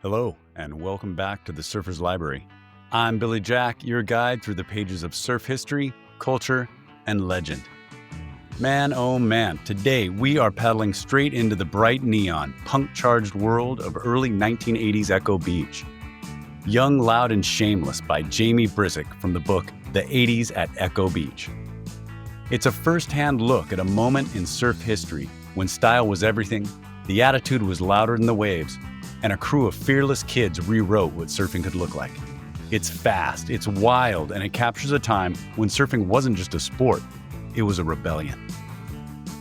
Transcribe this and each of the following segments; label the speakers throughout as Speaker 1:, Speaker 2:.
Speaker 1: Hello, and welcome back to the Surfer's Library. I'm Billy Jack, your guide through the pages of surf history, culture, and legend. Man, oh man, today we are paddling straight into the bright neon, punk-charged world of early 1980s Echo Beach. Young, Loud, and Shameless by Jamie Brisick from the book The 80s at Echo Beach. It's a first-hand look at a moment in surf history when style was everything, the attitude was louder than the waves, and a crew of fearless kids rewrote what surfing could look like. It's fast, it's wild, and it captures a time when surfing wasn't just a sport, it was a rebellion.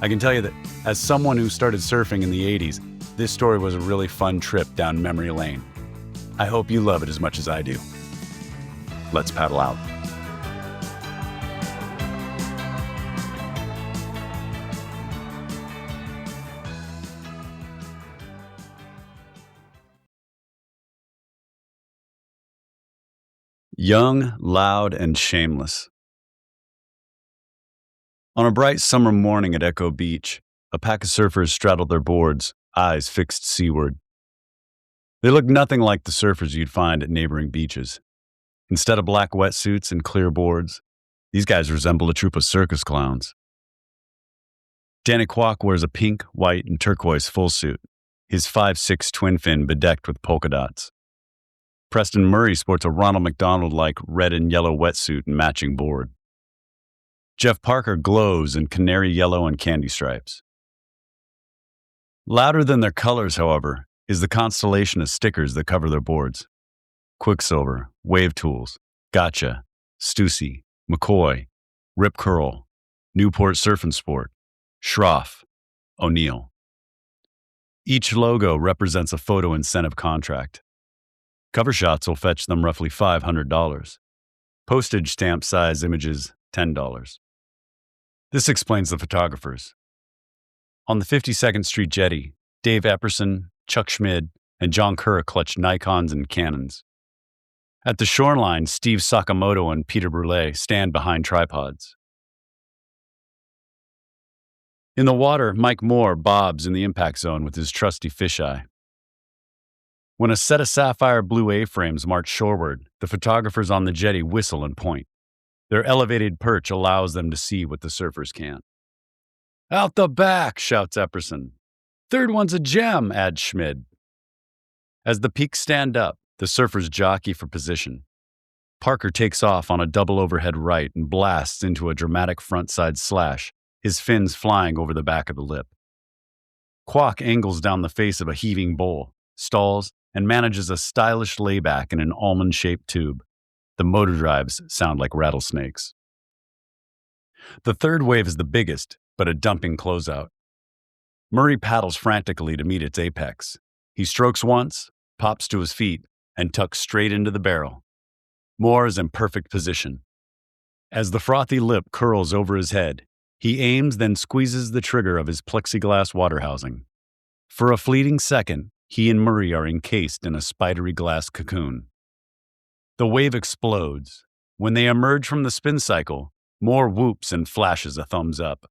Speaker 1: I can tell you that as someone who started surfing in the 80s, this story was a really fun trip down memory lane. I hope you love it as much as I do. Let's paddle out. Young, Loud, and Shameless. On a bright summer morning at Echo Beach, a pack of surfers straddled their boards, eyes fixed seaward. They looked nothing like the surfers you'd find at neighboring beaches. Instead of black wetsuits and clear boards, these guys resembled a troupe of circus clowns. Danny Kwok wears a pink, white, and turquoise full suit, his 5'6" twin fin bedecked with polka dots. Preston Murray sports a Ronald McDonald-like red and yellow wetsuit and matching board. Jeff Parker glows in canary yellow and candy stripes. Louder than their colors, however, is the constellation of stickers that cover their boards. Quicksilver, Wave Tools, Gotcha, Stussy, McCoy, Rip Curl, Newport Surf and Sport, Schroff, O'Neill. Each logo represents a photo incentive contract. Cover shots will fetch them roughly $500. Postage stamp size images, $10. This explains the photographers. On the 52nd Street jetty, Dave Epperson, Chuck Schmid, and John Kerr clutch Nikons and Canons. At the shoreline, Steve Sakamoto and Peter Brule stand behind tripods. In the water, Mike Moore bobs in the impact zone with his trusty fisheye. When a set of sapphire blue A-frames march shoreward, the photographers on the jetty whistle and point. Their elevated perch allows them to see what the surfers can't. "Out the back," shouts Epperson. "Third one's a gem," adds Schmid. As the peaks stand up, the surfers jockey for position. Parker takes off on a double overhead right and blasts into a dramatic frontside slash, his fins flying over the back of the lip. Kwok angles down the face of a heaving bowl, stalls, and manages a stylish layback in an almond-shaped tube. The motor drives sound like rattlesnakes. The third wave is the biggest, but a dumping closeout. Murray paddles frantically to meet its apex. He strokes once, pops to his feet, and tucks straight into the barrel. Moore is in perfect position. As the frothy lip curls over his head, he aims, then squeezes the trigger of his plexiglass water housing. For a fleeting second, he and Murray are encased in a spidery glass cocoon. The wave explodes. When they emerge from the spin cycle, Moore whoops and flashes a thumbs up.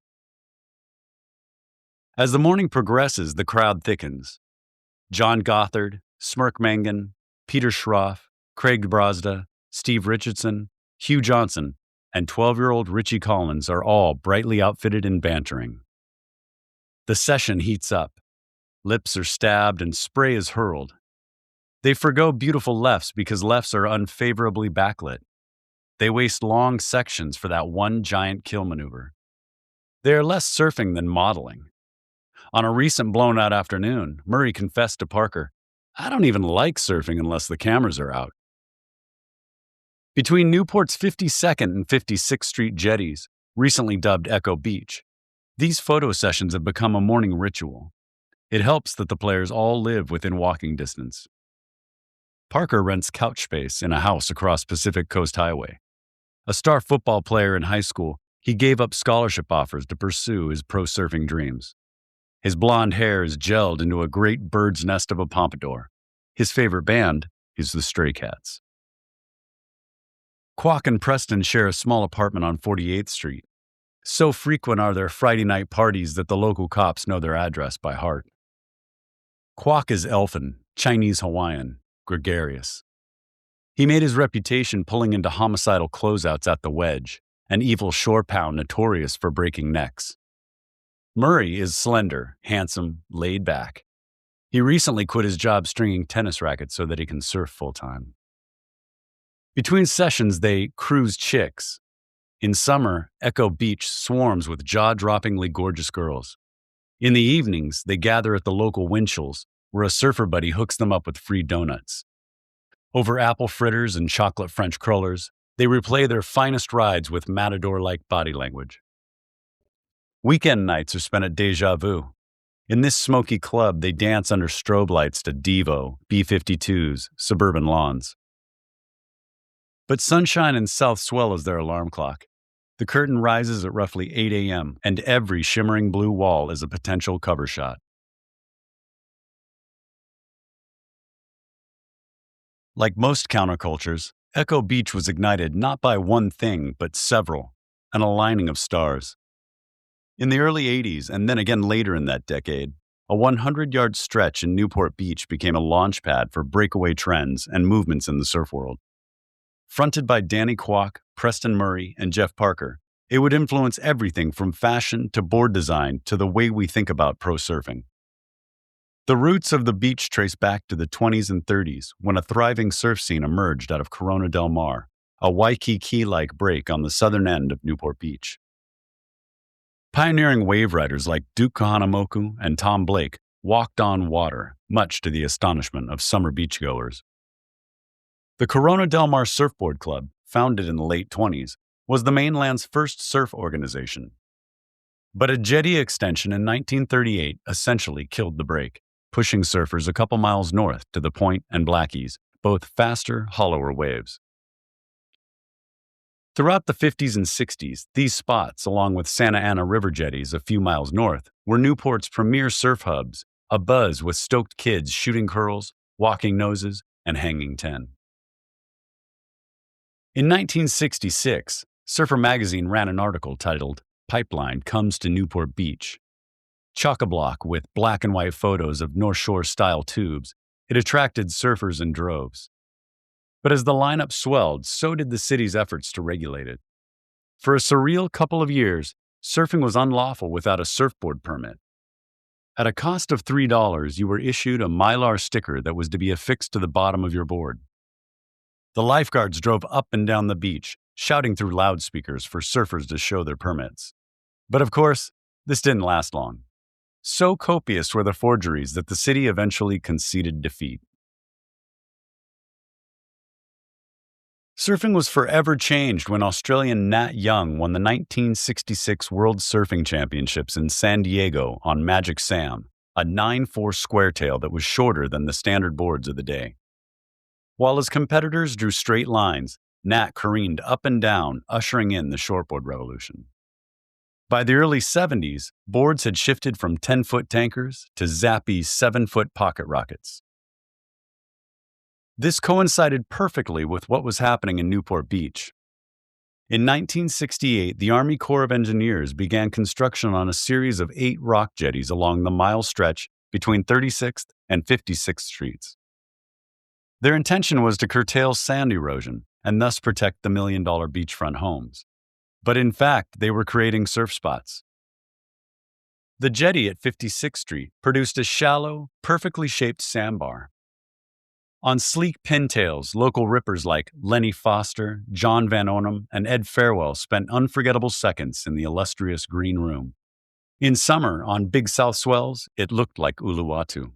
Speaker 1: As the morning progresses, the crowd thickens. John Gothard, Smirk Mangan, Peter Schroff, Craig Brosda, Steve Richardson, Hugh Johnson, and 12-year-old Richie Collins are all brightly outfitted and bantering. The session heats up. Lips are stabbed and spray is hurled. They forgo beautiful lefts because lefts are unfavorably backlit. They waste long sections for that one giant kill maneuver. They are less surfing than modeling. On a recent blown-out afternoon, Murray confessed to Parker, "I don't even like surfing unless the cameras are out." Between Newport's 52nd and 56th Street jetties, recently dubbed Echo Beach, these photo sessions have become a morning ritual. It helps that the players all live within walking distance. Parker rents couch space in a house across Pacific Coast Highway. A star football player in high school, he gave up scholarship offers to pursue his pro surfing dreams. His blonde hair is gelled into a great bird's nest of a pompadour. His favorite band is the Stray Cats. Kwok and Preston share a small apartment on 48th Street. So frequent are their Friday night parties that the local cops know their address by heart. Kwok is elfin, Chinese Hawaiian, gregarious. He made his reputation pulling into homicidal closeouts at the wedge, an evil shore pound notorious for breaking necks. Murray is slender, handsome, laid back. He recently quit his job stringing tennis rackets so that he can surf full-time. Between sessions, they cruise chicks. In summer, Echo Beach swarms with jaw-droppingly gorgeous girls. In the evenings, they gather at the local Winchell's, where a surfer buddy hooks them up with free donuts. Over apple fritters and chocolate French crullers, they replay their finest rides with matador-like body language. Weekend nights are spent at Deja Vu. In this smoky club, they dance under strobe lights to Devo, B-52s, suburban lawns. But sunshine and South Swell is their alarm clock. The curtain rises at roughly 8 a.m., and every shimmering blue wall is a potential cover shot. Like most countercultures, Echo Beach was ignited not by one thing, but several, an aligning of stars. In the early 80s, and then again later in that decade, a 100-yard stretch in Newport Beach became a launch pad for breakaway trends and movements in the surf world. Fronted by Danny Kwok, Preston Murray, and Jeff Parker, it would influence everything from fashion to board design to the way we think about pro surfing. The roots of the beach trace back to the 20s and 30s, when a thriving surf scene emerged out of Corona del Mar, a Waikiki-like break on the southern end of Newport Beach. Pioneering wave riders like Duke Kahanamoku and Tom Blake walked on water, much to the astonishment of summer beachgoers. The Corona del Mar Surfboard Club, founded in the late 20s, was the mainland's first surf organization. But a jetty extension in 1938 essentially killed the break, pushing surfers a couple miles north to the Point and Blackies, both faster, hollower waves. Throughout the 50s and 60s, these spots, along with Santa Ana River jetties a few miles north, were Newport's premier surf hubs, abuzz with stoked kids shooting curls, walking noses, and hanging 10. In 1966, Surfer Magazine ran an article titled, "Pipeline Comes to Newport Beach." Chock-a-block with black and white photos of North Shore-style tubes, it attracted surfers in droves. But as the lineup swelled, so did the city's efforts to regulate it. For a surreal couple of years, surfing was unlawful without a surfboard permit. At a cost of $3, you were issued a Mylar sticker that was to be affixed to the bottom of your board. The lifeguards drove up and down the beach, shouting through loudspeakers for surfers to show their permits. But of course, this didn't last long. So copious were the forgeries that the city eventually conceded defeat. Surfing was forever changed when Australian Nat Young won the 1966 World Surfing Championships in San Diego on Magic Sam, a 9'4" squaretail that was shorter than the standard boards of the day. While his competitors drew straight lines, Nat careened up and down, ushering in the shortboard revolution. By the early 70s, boards had shifted from 10-foot tankers to zappy 7-foot pocket rockets. This coincided perfectly with what was happening in Newport Beach. In 1968, the Army Corps of Engineers began construction on a series of 8 rock jetties along the mile stretch between 36th and 56th Streets. Their intention was to curtail sand erosion and thus protect the million-dollar beachfront homes. But in fact, they were creating surf spots. The jetty at 56th Street produced a shallow, perfectly shaped sandbar. On sleek pintails, local rippers like Lenny Foster, John Van Ornum, and Ed Farewell spent unforgettable seconds in the illustrious green room. In summer, on big south swells, it looked like Uluwatu.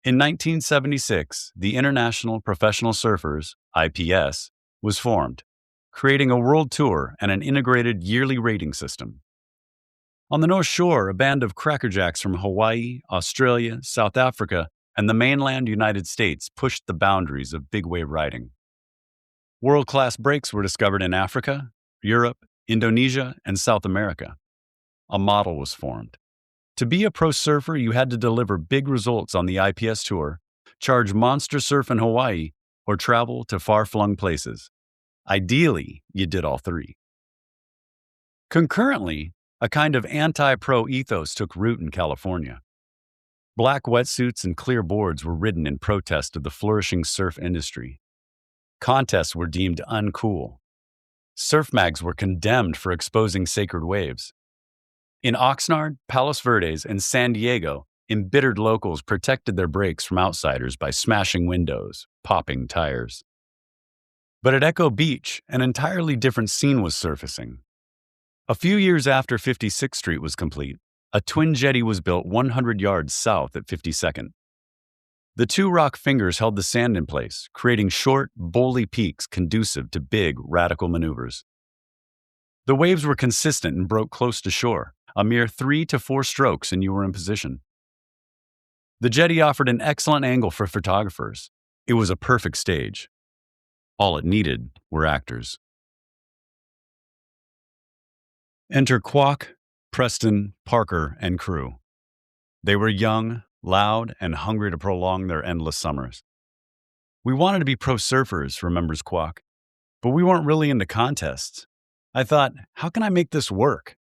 Speaker 1: In 1976, the International Professional Surfers, IPS, was formed, creating a world tour and an integrated yearly rating system. On the North Shore, a band of crackerjacks from Hawaii, Australia, South Africa, and the mainland United States pushed the boundaries of big wave riding. World-class breaks were discovered in Africa, Europe, Indonesia, and South America. A model was formed. To be a pro surfer, you had to deliver big results on the IPS tour, charge monster surf in Hawaii, or travel to far-flung places. Ideally, you did all 3. Concurrently, a kind of anti-pro ethos took root in California. Black wetsuits and clear boards were ridden in protest of the flourishing surf industry. Contests were deemed uncool. Surf mags were condemned for exposing sacred waves. In Oxnard, Palos Verdes, and San Diego, embittered locals protected their breaks from outsiders by smashing windows, popping tires. But at Echo Beach, an entirely different scene was surfacing. A few years after 56th Street was complete, a twin jetty was built 100 yards south at 52nd. The two rock fingers held the sand in place, creating short, bowly peaks conducive to big, radical maneuvers. The waves were consistent and broke close to shore, a mere 3 to 4 strokes and you were in position. The jetty offered an excellent angle for photographers. It was a perfect stage. All it needed were actors. Enter Kwok, Preston, Parker, and crew. They were young, loud, and hungry to prolong their endless summers. We wanted to be pro surfers, remembers Kwok, but we weren't really into contests. I thought, how can I make this work?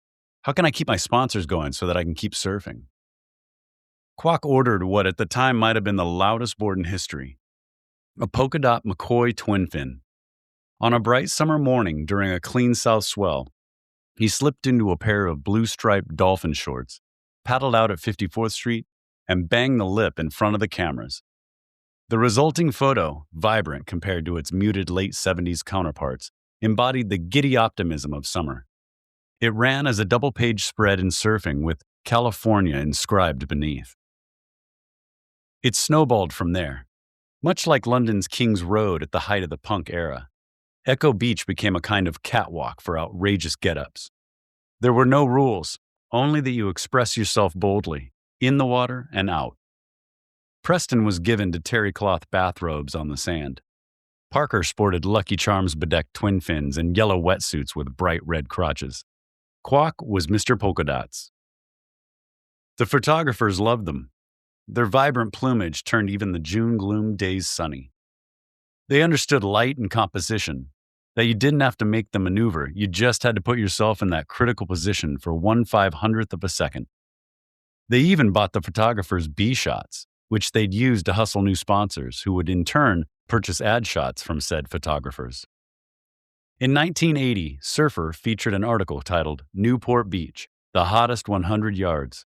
Speaker 1: How can I keep my sponsors going so that I can keep surfing? Kwok ordered what at the time might have been the loudest board in history, a polka dot McCoy twin fin. On a bright summer morning during a clean south swell, he slipped into a pair of blue-striped dolphin shorts, paddled out at 54th Street, and banged the lip in front of the cameras. The resulting photo, vibrant compared to its muted late 70s counterparts, embodied the giddy optimism of summer. It ran as a double-page spread in surfing with California inscribed beneath. It snowballed from there. Much like London's King's Road at the height of the punk era, Echo Beach became a kind of catwalk for outrageous get-ups. There were no rules, only that you express yourself boldly, in the water and out. Preston was given to terry cloth bathrobes on the sand. Parker sported Lucky Charms bedecked twin fins and yellow wetsuits with bright red crotches. Kwok was Mr. Polka Dots. The photographers loved them. Their vibrant plumage turned even the June gloom days sunny. They understood light and composition, that you didn't have to make the maneuver, you just had to put yourself in that critical position for 1/500th of a second. They even bought the photographers' B shots, which they'd use to hustle new sponsors, who would in turn purchase ad shots from said photographers. In 1980, Surfer featured an article titled Newport Beach, the hottest 100 yards.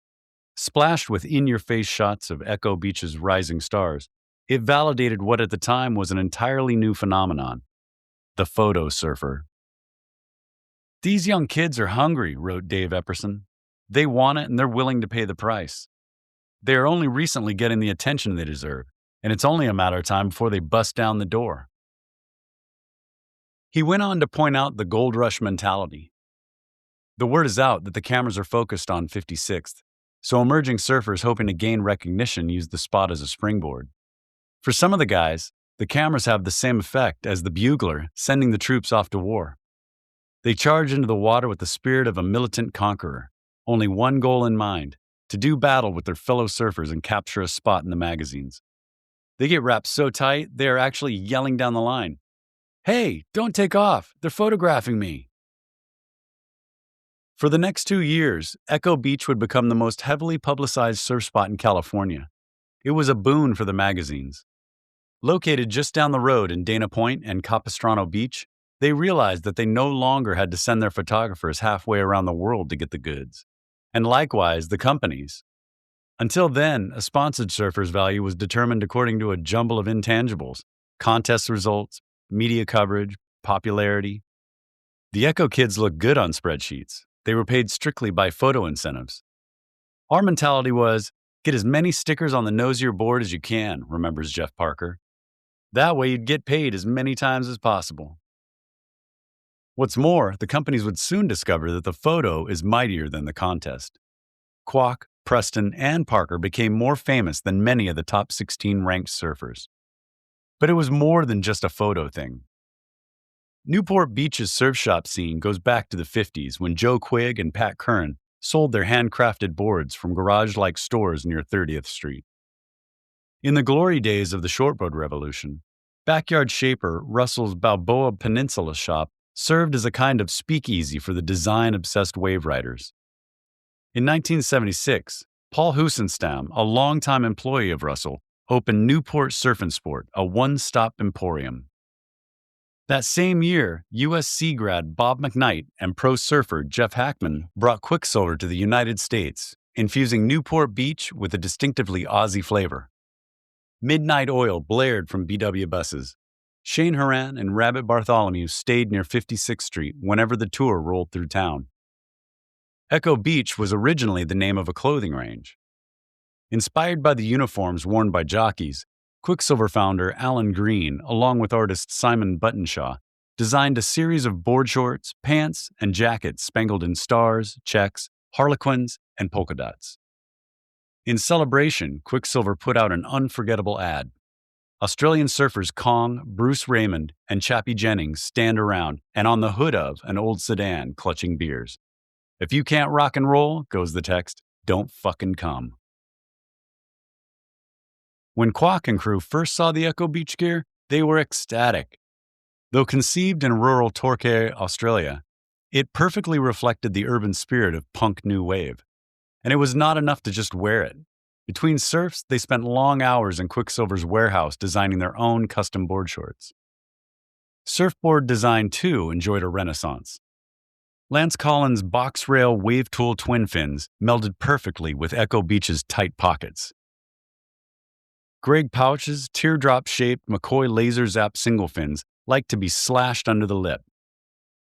Speaker 1: Splashed with in-your-face shots of Echo Beach's rising stars, it validated what at the time was an entirely new phenomenon, the photo surfer. These young kids are hungry, wrote Dave Epperson. They want it and they're willing to pay the price. They are only recently getting the attention they deserve, and it's only a matter of time before they bust down the door. He went on to point out the gold rush mentality. The word is out that the cameras are focused on 56th, so emerging surfers hoping to gain recognition use the spot as a springboard. For some of the guys, the cameras have the same effect as the bugler sending the troops off to war. They charge into the water with the spirit of a militant conqueror, only one goal in mind, to do battle with their fellow surfers and capture a spot in the magazines. They get wrapped so tight, they are actually yelling down the line, "Hey, don't take off, they're photographing me." For the next 2 years, Echo Beach would become the most heavily publicized surf spot in California. It was a boon for the magazines. Located just down the road in Dana Point and Capistrano Beach, they realized that they no longer had to send their photographers halfway around the world to get the goods. And likewise, the companies. Until then, a sponsored surfer's value was determined according to a jumble of intangibles: contest results, media coverage, popularity. The Echo kids looked good on spreadsheets. They were paid strictly by photo incentives. Our mentality was, get as many stickers on the nose of your board as you can, remembers Jeff Parker. That way you'd get paid as many times as possible. What's more, the companies would soon discover that the photo is mightier than the contest. Kwok, Preston, and Parker became more famous than many of the top 16 ranked surfers. But it was more than just a photo thing. Newport Beach's surf shop scene goes back to the 50s when Joe Quigg and Pat Curran sold their handcrafted boards from garage-like stores near 30th Street. In the glory days of the shortboard revolution, backyard shaper Russell's Balboa Peninsula shop served as a kind of speakeasy for the design-obsessed wave riders. In 1976, Paul Husenstam, a longtime employee of Russell, opened Newport Surf and Sport, a one-stop emporium. That same year, USC grad Bob McKnight and pro surfer Jeff Hackman brought Quicksilver to the United States, infusing Newport Beach with a distinctively Aussie flavor. Midnight oil blared from BW buses. Shane Horan and Rabbit Bartholomew stayed near 56th Street whenever the tour rolled through town. Echo Beach was originally the name of a clothing range. Inspired by the uniforms worn by jockeys, Quicksilver founder Alan Green, along with artist Simon Buttonshaw, designed a series of board shorts, pants, and jackets spangled in stars, checks, harlequins, and polka dots. In celebration, Quicksilver put out an unforgettable ad. Australian surfers Kong, Bruce Raymond, and Chappie Jennings stand around and on the hood of an old sedan clutching beers. If you can't rock and roll, goes the text, don't fucking come. When Kwok and crew first saw the Echo Beach gear, they were ecstatic. Though conceived in rural Torquay, Australia, it perfectly reflected the urban spirit of punk new wave. And it was not enough to just wear it. Between surfs, they spent long hours in Quicksilver's warehouse designing their own custom board shorts. Surfboard design, too, enjoyed a renaissance. Lance Collins' box rail wave tool twin fins melded perfectly with Echo Beach's tight pockets. Greg Pouch's teardrop-shaped McCoy laser zap single fins liked to be slashed under the lip.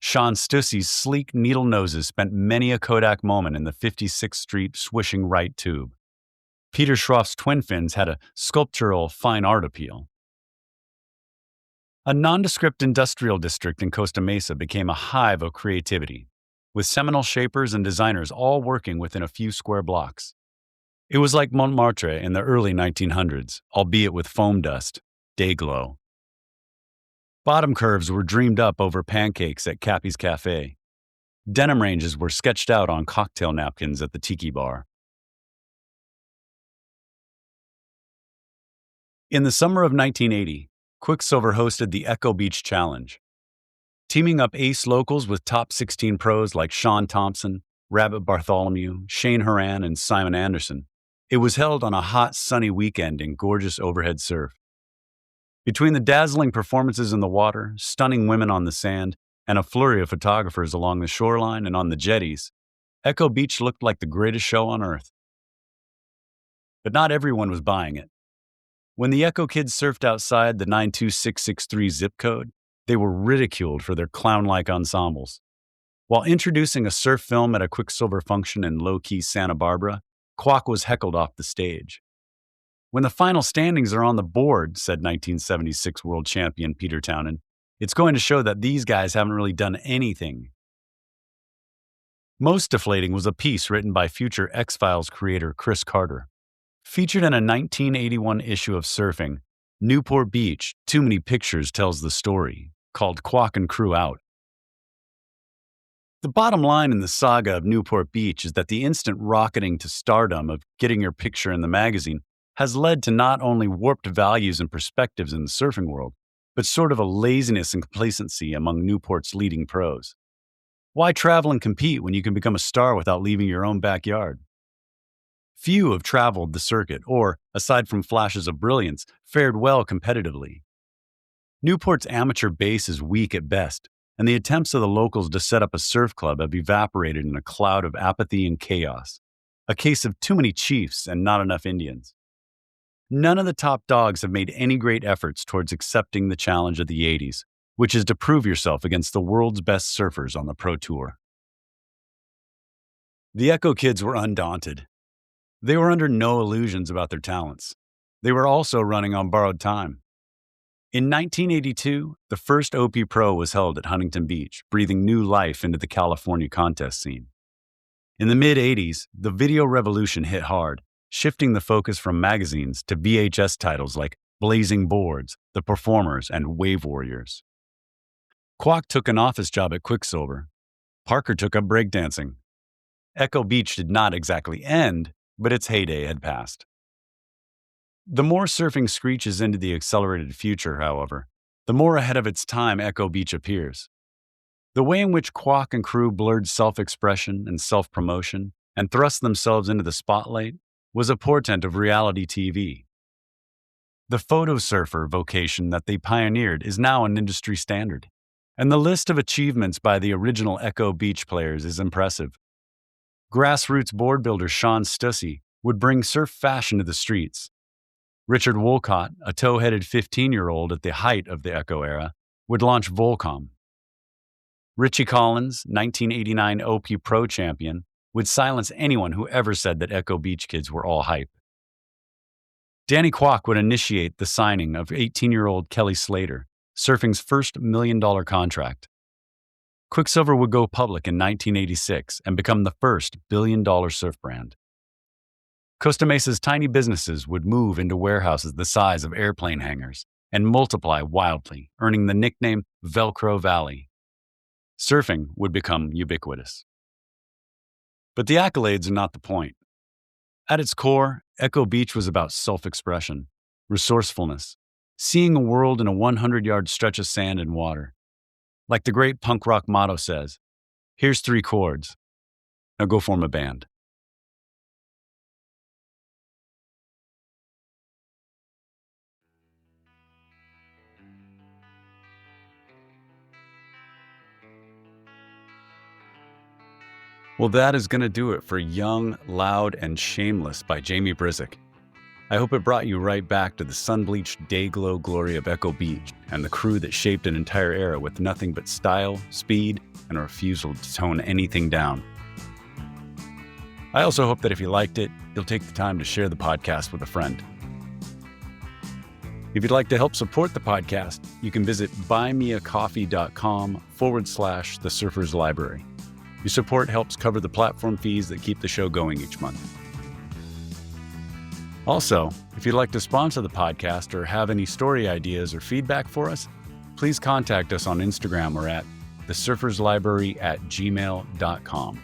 Speaker 1: Sean Stussey's sleek needle noses spent many a Kodak moment in the 56th Street swishing right tube. Peter Schroff's twin fins had a sculptural fine art appeal. A nondescript industrial district in Costa Mesa became a hive of creativity, with seminal shapers and designers all working within a few square blocks. It was like Montmartre in the early 1900s, albeit with foam dust, day glow. Bottom curves were dreamed up over pancakes at Cappy's Cafe. Denim ranges were sketched out on cocktail napkins at the Tiki Bar. In the summer of 1980, Quicksilver hosted the Echo Beach Challenge. Teaming up ace locals with top 16 pros like Sean Thompson, Rabbit Bartholomew, Shane Horan, and Simon Anderson, it was held on a hot, sunny weekend in gorgeous overhead surf. Between the dazzling performances in the water, stunning women on the sand, and a flurry of photographers along the shoreline and on the jetties, Echo Beach looked like the greatest show on earth. But not everyone was buying it. When the Echo kids surfed outside the 92663 zip code, they were ridiculed for their clown-like ensembles. While introducing a surf film at a Quicksilver function in low-key Santa Barbara, Kwok was heckled off the stage. When the final standings are on the board, said 1976 world champion Peter Townend, it's going to show that these guys haven't really done anything. Most deflating was a piece written by future X-Files creator Chris Carter. Featured in a 1981 issue of Surfing, Newport Beach, Too Many Pictures tells the story, called Kwok and Crew Out. The bottom line in the saga of Newport Beach is that the instant rocketing to stardom of getting your picture in the magazine has led to not only warped values and perspectives in the surfing world, but sort of a laziness and complacency among Newport's leading pros. Why travel and compete when you can become a star without leaving your own backyard? Few have traveled the circuit or, aside from flashes of brilliance, fared well competitively. Newport's amateur base is weak at best, and the attempts of the locals to set up a surf club have evaporated in a cloud of apathy and chaos, a case of too many chiefs and not enough Indians. None of the top dogs have made any great efforts towards accepting the challenge of the 80s, which is to prove yourself against the world's best surfers on the Pro Tour. The Echo kids were undaunted. They were under no illusions about their talents. They were also running on borrowed time. In 1982, the first OP Pro was held at Huntington Beach, breathing new life into the California contest scene. In the mid-80s, the video revolution hit hard, shifting the focus from magazines to VHS titles like Blazing Boards, The Performers, and Wave Warriors. Kwok took an office job at Quicksilver. Parker took up breakdancing. Echo Beach did not exactly end, but its heyday had passed. The more surfing screeches into the accelerated future, however, the more ahead of its time Echo Beach appears. The way in which Kwok and crew blurred self-expression and self-promotion and thrust themselves into the spotlight was a portent of reality TV. The photo surfer vocation that they pioneered is now an industry standard, and the list of achievements by the original Echo Beach players is impressive. Grassroots board builder Sean Stussy would bring surf fashion to the streets. Richard Wolcott, a tow-headed 15-year-old at the height of the Echo era, would launch Volcom. Richie Collins, 1989 OP Pro champion, would silence anyone who ever said that Echo Beach kids were all hype. Danny Kwok would initiate the signing of 18-year-old Kelly Slater, surfing's first $1 million contract. Quicksilver would go public in 1986 and become the first billion-dollar surf brand. Costa Mesa's tiny businesses would move into warehouses the size of airplane hangars and multiply wildly, earning the nickname Velcro Valley. Surfing would become ubiquitous. But the accolades are not the point. At its core, Echo Beach was about self-expression, resourcefulness, seeing a world in a 100-yard stretch of sand and water. Like the great punk rock motto says, here's 3 chords. Now go form a band. Well, that is going to do it for Young, Loud, and Shameless by Jamie Brisick. I hope it brought you right back to the sun-bleached day-glow glory of Echo Beach and the crew that shaped an entire era with nothing but style, speed, and a refusal to tone anything down. I also hope that if you liked it, you'll take the time to share the podcast with a friend. If you'd like to help support the podcast, you can visit buymeacoffee.com/The Surfer's Library. Your support helps cover the platform fees that keep the show going each month. Also, if you'd like to sponsor the podcast or have any story ideas or feedback for us, please contact us on Instagram or at thesurferslibrary@gmail.com.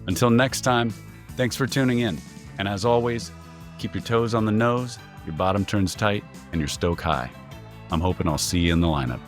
Speaker 1: Until next time, thanks for tuning in. And as always, keep your toes on the nose, your bottom turns tight, and your stoke high. I'm hoping I'll see you in the lineup.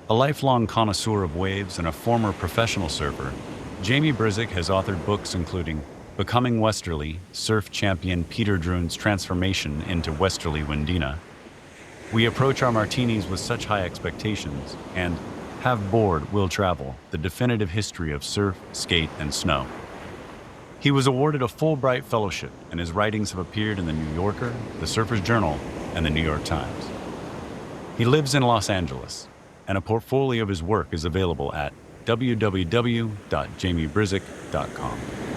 Speaker 1: A lifelong connoisseur of waves and a former professional surfer, Jamie Brisick has authored books including Becoming Westerly, Surf Champion Peter Druun's Transformation into Westerly Windina, We Approach Our Martinis with Such High Expectations, and Have Board, Will Travel, The Definitive History of Surf, Skate, and Snow. He was awarded a Fulbright Fellowship, and his writings have appeared in The New Yorker, The Surfer's Journal, and The New York Times. He lives in Los Angeles, and a portfolio of his work is available at www.jamiebrisick.com.